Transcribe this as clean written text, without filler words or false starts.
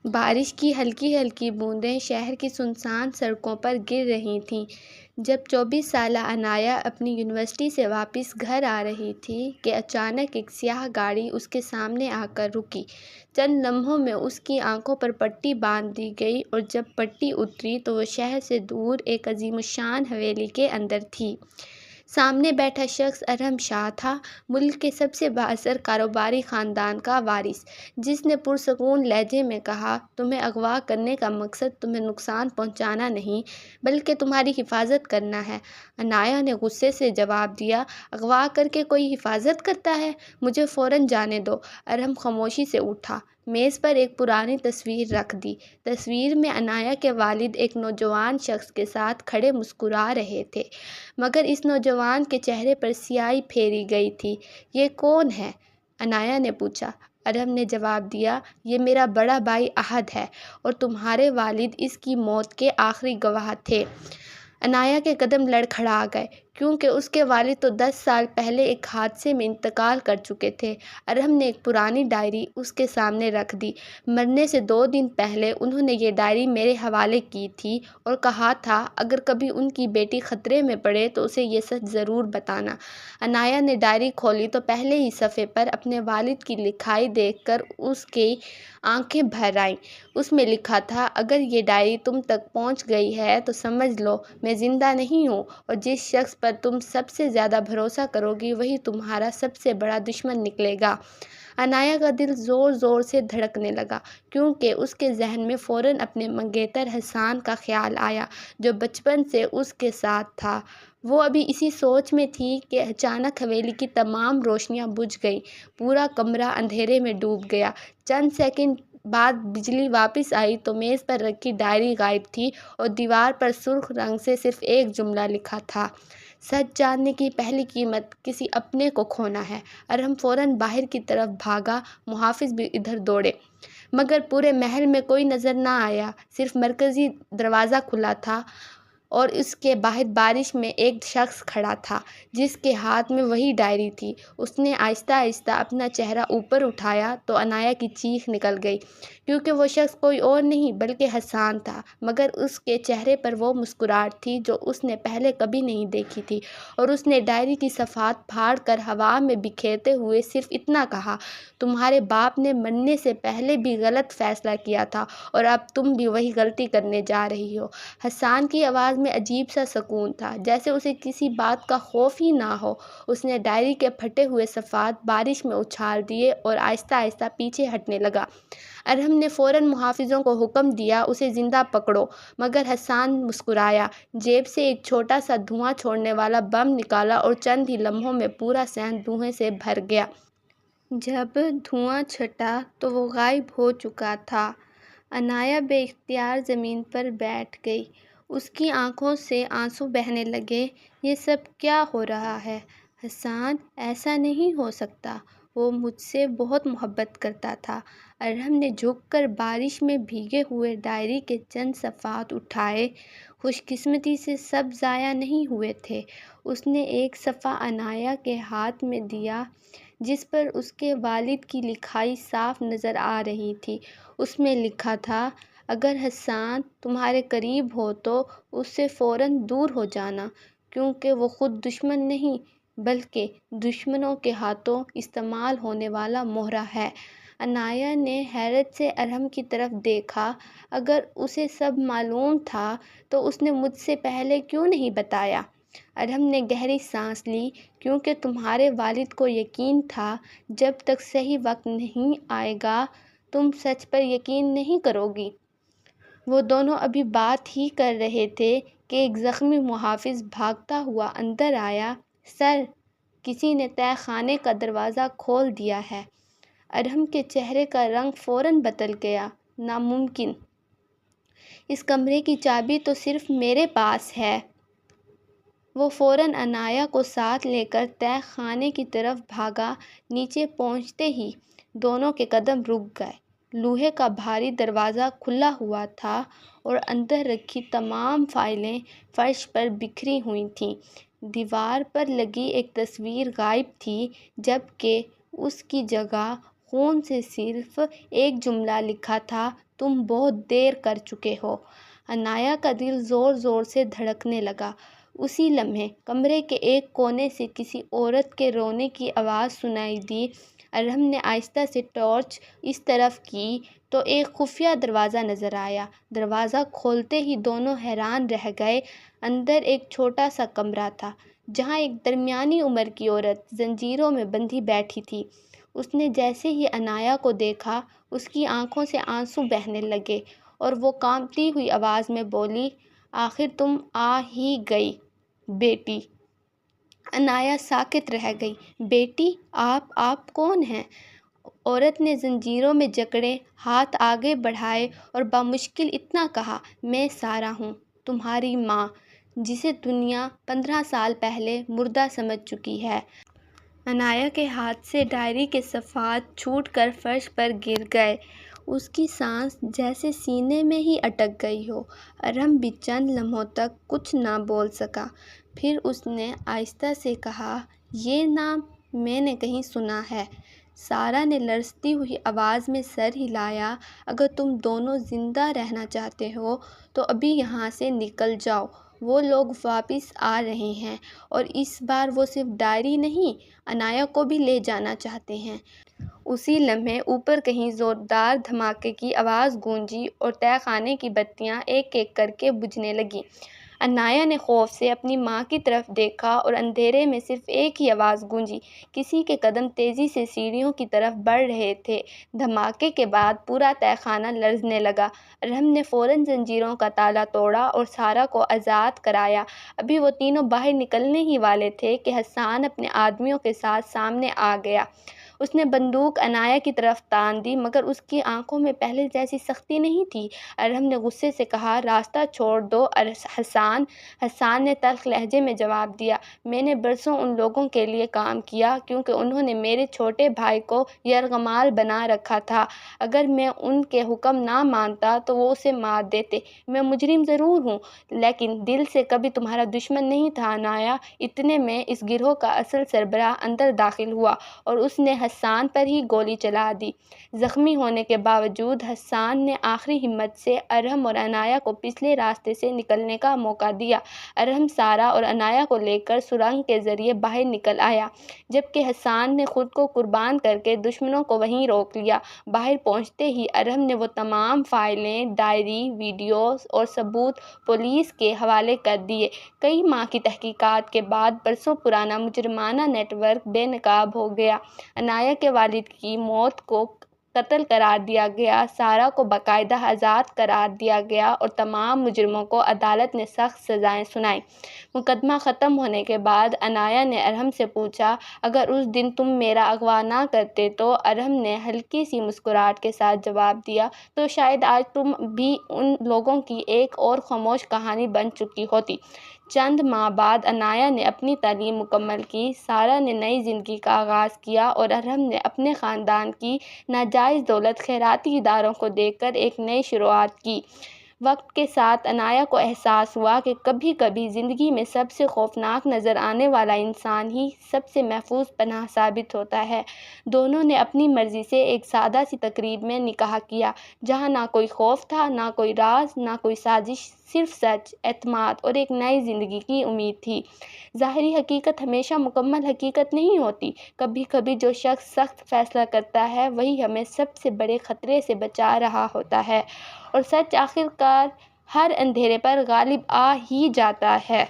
بارش کی ہلکی ہلکی بوندیں شہر کی سنسان سڑکوں پر گر رہی تھیں۔ جب 24 سالہ عنایہ اپنی یونیورسٹی سے واپس گھر آ رہی تھی کہ اچانک ایک سیاہ گاڑی اس کے سامنے آ کر رکی۔ چند لمحوں میں اس کی آنکھوں پر پٹی باندھ دی گئی اور جب پٹی اتری تو وہ شہر سے دور ایک عظیم الشان حویلی کے اندر تھی۔ سامنے بیٹھا شخص ارحم شاہ تھا، ملک کے سب سے بااثر کاروباری خاندان کا وارث، جس نے پرسکون لہجے میں کہا، "تمہیں اغوا کرنے کا مقصد تمہیں نقصان پہنچانا نہیں بلکہ تمہاری حفاظت کرنا ہے۔" عنایہ نے غصے سے جواب دیا، "اغوا کر کے کوئی حفاظت کرتا ہے؟ مجھے فوراً جانے دو۔" ارحم خاموشی سے اٹھا، میز پر ایک پرانی تصویر رکھ دی۔ تصویر میں عنایہ کے والد ایک نوجوان شخص کے ساتھ کھڑے مسکرا رہے تھے، مگر اس نوجوان کے چہرے پر سیاہی پھیری گئی تھی۔ "یہ کون ہے؟" عنایہ نے پوچھا۔ ارحم نے جواب دیا، "یہ میرا بڑا بھائی احد ہے اور تمہارے والد اس کی موت کے آخری گواہ تھے۔" عنایہ کے قدم لڑکھڑا گئے، کیونکہ اس کے والد تو 10 سال پہلے ایک حادثے میں انتقال کر چکے تھے۔ ارحم نے ایک پرانی ڈائری اس کے سامنے رکھ دی۔ "مرنے سے 2 دن پہلے انہوں نے یہ ڈائری میرے حوالے کی تھی اور کہا تھا اگر کبھی ان کی بیٹی خطرے میں پڑے تو اسے یہ سچ ضرور بتانا۔" عنایہ نے ڈائری کھولی تو پہلے ہی صفحے پر اپنے والد کی لکھائی دیکھ کر اس کی آنکھیں بھر آئیں۔ اس میں لکھا تھا، "اگر یہ ڈائری تم تک پہنچ گئی ہے تو سمجھ لو میں زندہ نہیں ہوں اور جس شخص پر تم سب سے زیادہ بھروسہ کرو گی وہی تمہارا سب سے بڑا دشمن نکلے گا۔" عنایہ کا دل زور زور سے دھڑکنے لگا، کیونکہ اس کے ذہن میں فوراً اپنے منگیتر حسان کا خیال آیا، جو بچپن سے اس کے ساتھ تھا۔ وہ ابھی اسی سوچ میں تھی کہ اچانک حویلی کی تمام روشنیاں بجھ گئیں، پورا کمرہ اندھیرے میں ڈوب گیا۔ چند سیکنڈ بعد بجلی واپس آئی تو میز پر رکھی ڈائری غائب تھی اور دیوار پر سرخ رنگ سے صرف ایک جملہ لکھا تھا، "سچ جاننے کی پہلی قیمت کسی اپنے کو کھونا ہے۔" ارحم فوراً باہر کی طرف بھاگا، محافظ بھی ادھر دوڑے، مگر پورے محل میں کوئی نظر نہ آیا، صرف مرکزی دروازہ کھلا تھا اور اس کے باہر بارش میں ایک شخص کھڑا تھا، جس کے ہاتھ میں وہی ڈائری تھی۔ اس نے آہستہ آہستہ اپنا چہرہ اوپر اٹھایا تو عنایہ کی چیخ نکل گئی، کیونکہ وہ شخص کوئی اور نہیں بلکہ حسان تھا، مگر اس کے چہرے پر وہ مسکراہٹ تھی جو اس نے پہلے کبھی نہیں دیکھی تھی، اور اس نے ڈائری کی صفحات پھاڑ کر ہوا میں بکھیرتے ہوئے صرف اتنا کہا، "تمہارے باپ نے مرنے سے پہلے بھی غلط فیصلہ کیا تھا اور اب تم بھی وہی غلطی کرنے جا رہی ہو۔" حسان کی آواز میں عجیب سا سکون تھا، جیسے اسے کسی بات کا خوف ہی نہ ہو۔ اس نے ڈائری کے پھٹے ہوئے صفحات بارش میں اچھال دیے اور آہستہ آہستہ پیچھے ہٹنے لگا۔ ارحم نے فوراً محافظوں کو حکم دیا، "اسے زندہ پکڑو۔" مگر حسان مسکرایا، جیب سے ایک چھوٹا سا دھواں چھوڑنے والا بم نکالا اور چند ہی لمحوں میں پورا صحن دھوئیں سے بھر گیا۔ جب دھواں چھٹا تو وہ غائب ہو چکا تھا۔ عنایہ بے اختیار زمین پر بیٹھ گئی، اس کی آنکھوں سے آنسو بہنے لگے۔ "یہ سب کیا ہو رہا ہے حسان؟ ایسا نہیں ہو سکتا، وہ مجھ سے بہت محبت کرتا تھا۔" ارحم نے جھک کر بارش میں بھیگے ہوئے ڈائری کے چند صفحات اٹھائے۔ خوش قسمتی سے سب ضائع نہیں ہوئے تھے۔ اس نے ایک صفحہ عنایہ کے ہاتھ میں دیا، جس پر اس کے والد کی لکھائی صاف نظر آ رہی تھی۔ اس میں لکھا تھا، "اگر حسان تمہارے قریب ہو تو اس سے فوراً دور ہو جانا، کیونکہ وہ خود دشمن نہیں بلکہ دشمنوں کے ہاتھوں استعمال ہونے والا مہرہ ہے۔" عنایہ نے حیرت سے ارحم کی طرف دیکھا۔ اگر اسے سب معلوم تھا تو اس نے مجھ سے پہلے کیوں نہیں بتایا؟ ارحم نے گہری سانس لی، "کیونکہ تمہارے والد کو یقین تھا جب تک صحیح وقت نہیں آئے گا تم سچ پر یقین نہیں کرو گی۔" وہ دونوں ابھی بات ہی کر رہے تھے کہ ایک زخمی محافظ بھاگتا ہوا اندر آیا، "سر، کسی نے تہہ خانے کا دروازہ کھول دیا ہے۔" ارحم کے چہرے کا رنگ فوراً بدل گیا، "ناممکن! اس کمرے کی چابی تو صرف میرے پاس ہے۔" وہ فوراً عنایہ کو ساتھ لے کر تہہ خانے کی طرف بھاگا۔ نیچے پہنچتے ہی دونوں کے قدم رک گئے۔ لوہے کا بھاری دروازہ کھلا ہوا تھا اور اندر رکھی تمام فائلیں فرش پر بکھری ہوئی تھیں۔ دیوار پر لگی ایک تصویر غائب تھی، جبکہ اس کی جگہ خون سے صرف ایک جملہ لکھا تھا، تم بہت دیر کر چکے ہو۔ عنایہ کا دل زور زور سے دھڑکنے لگا۔ اسی لمحے کمرے کے ایک کونے سے کسی عورت کے رونے کی آواز سنائی دی۔ ارحم نے آہستہ سے ٹارچ اس طرف کی تو ایک خفیہ دروازہ نظر آیا۔ دروازہ کھولتے ہی دونوں حیران رہ گئے۔ اندر ایک چھوٹا سا کمرہ تھا جہاں ایک درمیانی عمر کی عورت زنجیروں میں بندھی بیٹھی تھی۔ اس نے جیسے ہی عنایہ کو دیکھا، اس کی آنکھوں سے آنسو بہنے لگے اور وہ کانپتی ہوئی آواز میں بولی، آخر تم آ ہی گئی بیٹی۔ عنایہ ساکت رہ گئی۔ بیٹی؟ آپ کون ہیں؟ عورت نے زنجیروں میں جکڑے ہاتھ آگے بڑھائے اور بامشکل اتنا کہا، میں سارہ ہوں، تمہاری ماں، جسے دنیا 15 سال پہلے مردہ سمجھ چکی ہے۔ عنایہ کے ہاتھ سے ڈائری کے صفحات چھوٹ کر فرش پر گر گئے۔ اس کی سانس جیسے سینے میں ہی اٹک گئی ہو۔ ارحم بھی چند لمحوں تک کچھ نہ بول سکا۔ پھر اس نے آہستہ سے کہا، یہ نام میں نے کہیں سنا ہے۔ سارہ نے لرزتی ہوئی آواز میں سر ہلایا۔ اگر تم دونوں زندہ رہنا چاہتے ہو تو ابھی یہاں سے نکل جاؤ۔ وہ لوگ واپس آ رہے ہیں اور اس بار وہ صرف ڈائری نہیں، عنایہ کو بھی لے جانا چاہتے ہیں۔ اسی لمحے اوپر کہیں زوردار دھماکے کی آواز گونجی اور تہہ خانے کی بتیاں ایک ایک کر کے بجھنے لگیں۔ عنایہ نے خوف سے اپنی ماں کی طرف دیکھا اور اندھیرے میں صرف ایک ہی آواز گونجی، کسی کے قدم تیزی سے سیڑھیوں کی طرف بڑھ رہے تھے۔ دھماکے کے بعد پورا تہہ خانہ لرزنے لگا۔ ارحم نے فوراً زنجیروں کا تالا توڑا اور سارہ کو آزاد کرایا۔ ابھی وہ تینوں باہر نکلنے ہی والے تھے کہ حسان اپنے آدمیوں کے ساتھ سامنے آ گیا۔ اس نے بندوق عنایہ کی طرف تان دی مگر اس کی آنکھوں میں پہلے جیسی سختی نہیں تھی۔ ارحم نے غصے سے کہا، راستہ چھوڑ دو حسان۔ حسان نے تلخ لہجے میں جواب دیا، میں نے برسوں ان لوگوں کے لیے کام کیا کیونکہ انہوں نے میرے چھوٹے بھائی کو یرغمال بنا رکھا تھا۔ اگر میں ان کے حکم نہ مانتا تو وہ اسے مار دیتے۔ میں مجرم ضرور ہوں لیکن دل سے کبھی تمہارا دشمن نہیں تھا عنایہ۔ اتنے میں اس گروہ کا اصل سربراہ اندر داخل ہوا اور اس نے حسان پر ہی گولی چلا دی۔ زخمی ہونے کے باوجود حسان نے آخری ہمت سے ارحم اور عنایہ کو پچھلے راستے سے نکلنے کا موقع دیا۔ ارحم سارہ اور عنایہ کو لے کر سرنگ کے ذریعے باہر نکل آیا جبکہ حسان نے خود کو قربان کر کے دشمنوں کو وہیں روک لیا۔ باہر پہنچتے ہی ارحم نے وہ تمام فائلیں، ڈائری، ویڈیوز اور ثبوت پولیس کے حوالے کر دیے۔ کئی ماہ کی تحقیقات کے بعد برسوں پرانا مجرمانہ نیٹ ورک بے نقاب ہو گیا۔ عنایہ کے والد کی موت کو قتل قرار دیا گیا، سارہ کو باقاعدہ آزاد قرار دیا گیا اور تمام مجرموں کو عدالت نے سخت سزائیں سنائیں۔ مقدمہ ختم ہونے کے بعد عنایہ نے ارحم سے پوچھا، اگر اس دن تم میرا اغوا نہ کرتے تو؟ ارحم نے ہلکی سی مسکراہٹ کے ساتھ جواب دیا، تو شاید آج تم بھی ان لوگوں کی ایک اور خاموش کہانی بن چکی ہوتی۔ چند ماہ بعد عنایہ نے اپنی تعلیم مکمل کی، سارہ نے نئی زندگی کا آغاز کیا اور ارحم نے اپنے خاندان کی ناجائز دولت خیراتی اداروں کو دے کر ایک نئی شروعات کی۔ وقت کے ساتھ عنایہ کو احساس ہوا کہ کبھی کبھی زندگی میں سب سے خوفناک نظر آنے والا انسان ہی سب سے محفوظ پناہ ثابت ہوتا ہے۔ دونوں نے اپنی مرضی سے ایک سادہ سی تقریب میں نکاح کیا جہاں نہ کوئی خوف تھا، نہ کوئی راز، نہ کوئی سازش، صرف سچ، اعتماد اور ایک نئی زندگی کی امید تھی۔ ظاہری حقیقت ہمیشہ مکمل حقیقت نہیں ہوتی۔ کبھی کبھی جو شخص سخت فیصلہ کرتا ہے وہی ہمیں سب سے بڑے خطرے سے بچا رہا ہوتا ہے اور سچ آخرکار ہر اندھیرے پر غالب آ ہی جاتا ہے۔